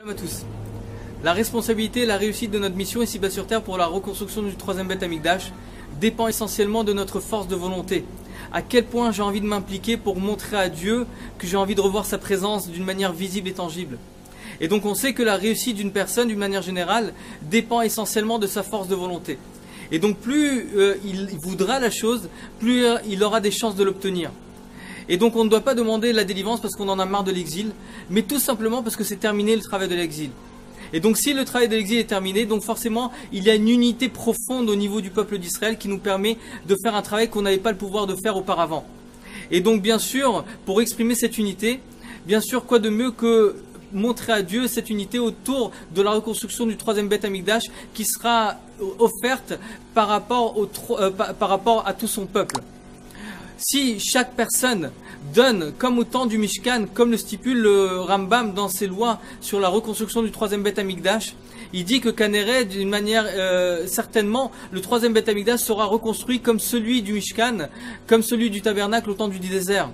Salam à tous. La responsabilité et la réussite de notre mission ici-bas sur Terre pour la reconstruction du troisième Beth Amikdash dépend essentiellement de notre force de volonté. À quel point j'ai envie de m'impliquer pour montrer à Dieu que j'ai envie de revoir sa présence d'une manière visible et tangible. Et donc on sait que la réussite d'une personne, d'une manière générale, dépend essentiellement de sa force de volonté. Et donc plus il voudra la chose, plus il aura des chances de l'obtenir. Et donc on ne doit pas demander la délivrance parce qu'on en a marre de l'exil, mais tout simplement parce que c'est terminé le travail de l'exil. Et donc si le travail de l'exil est terminé, donc forcément il y a une unité profonde au niveau du peuple d'Israël qui nous permet de faire un travail qu'on n'avait pas le pouvoir de faire auparavant. Et donc bien sûr, pour exprimer cette unité, bien sûr quoi de mieux que montrer à Dieu cette unité autour de la reconstruction du troisième Beth Amikdash qui sera offerte par rapport à tout son peuple. Si chaque personne donne comme au temps du Mishkan, comme le stipule le Rambam dans ses lois sur la reconstruction du troisième Beth Amikdash, il dit que Kaneret, d'une manière certainement, le troisième Beth Amikdash sera reconstruit comme celui du Mishkan, comme celui du tabernacle au temps du désert.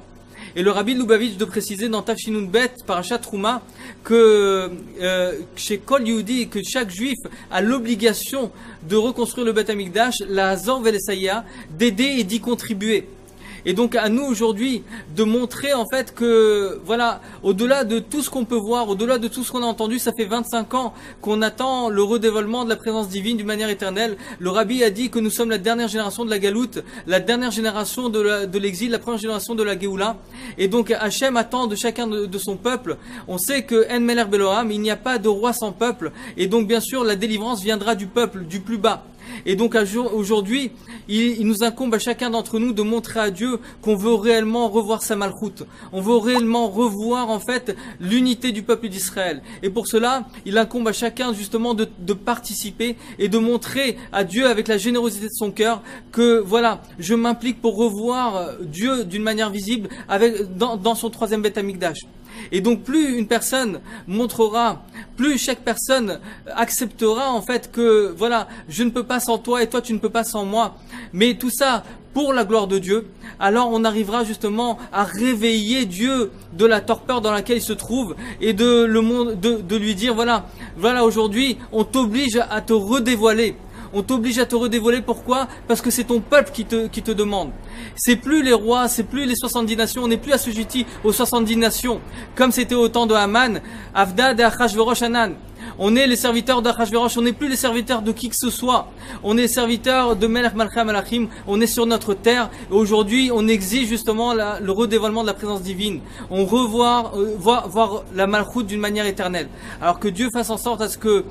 Et le Rabbi Lubavitch de préciser dans Tafshinun Bet, Parashat Trouma, que chez Kol Yehudi, que chaque juif a l'obligation de reconstruire le Beth Amikdash, la Hazor Velesaya, d'aider et d'y contribuer. Et donc à nous aujourd'hui de montrer en fait que voilà, au-delà de tout ce qu'on peut voir, au-delà de tout ce qu'on a entendu, ça fait 25 ans qu'on attend le redévoilement de la présence divine d'une manière éternelle. Le Rabbi a dit que nous sommes la dernière génération de la Galoute, la dernière génération de l'exil, la première génération de la Géoula. Et donc Hachem attend de chacun de son peuple. On sait que En Meler Beloam, il n'y a pas de roi sans peuple. Et donc bien sûr la délivrance viendra du peuple, du plus bas. Et donc aujourd'hui, il nous incombe à chacun d'entre nous de montrer à Dieu qu'on veut réellement revoir sa malchoute. On veut réellement revoir en fait l'unité du peuple d'Israël. Et pour cela, il incombe à chacun justement de participer et de montrer à Dieu avec la générosité de son cœur que voilà, je m'implique pour revoir Dieu d'une manière visible dans son troisième Beth Amikdash. Et donc plus une personne montrera, plus chaque personne acceptera en fait que voilà, je ne peux pas sans toi et toi tu ne peux pas sans moi, mais tout ça pour la gloire de Dieu, alors on arrivera justement à réveiller Dieu de la torpeur dans laquelle il se trouve et de lui dire voilà aujourd'hui on t'oblige à te redévoiler. On t'oblige à te redévoiler, pourquoi? Parce que c'est ton peuple qui te demande. C'est plus les rois, c'est plus les 70 nations, on n'est plus assujettis aux 70 nations, comme c'était au temps de Haman, Avdad et Achashverosh Hanan. On est les serviteurs d'Achashverosh, on n'est plus les serviteurs de qui que ce soit. On est les serviteurs de Melech Malchei Malachim, on est sur notre terre. Et aujourd'hui, on exige justement le redévoilement de la présence divine. On voir la malchoute d'une manière éternelle. Alors que Dieu fasse en sorte à ce que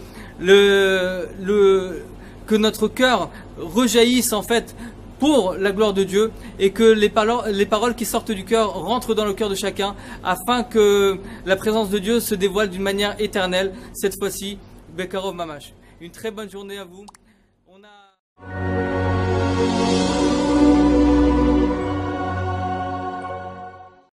que notre cœur rejaillisse en fait pour la gloire de Dieu et que les paroles qui sortent du cœur rentrent dans le cœur de chacun afin que la présence de Dieu se dévoile d'une manière éternelle, cette fois-ci, Bekarov Mamash. Une très bonne journée à vous.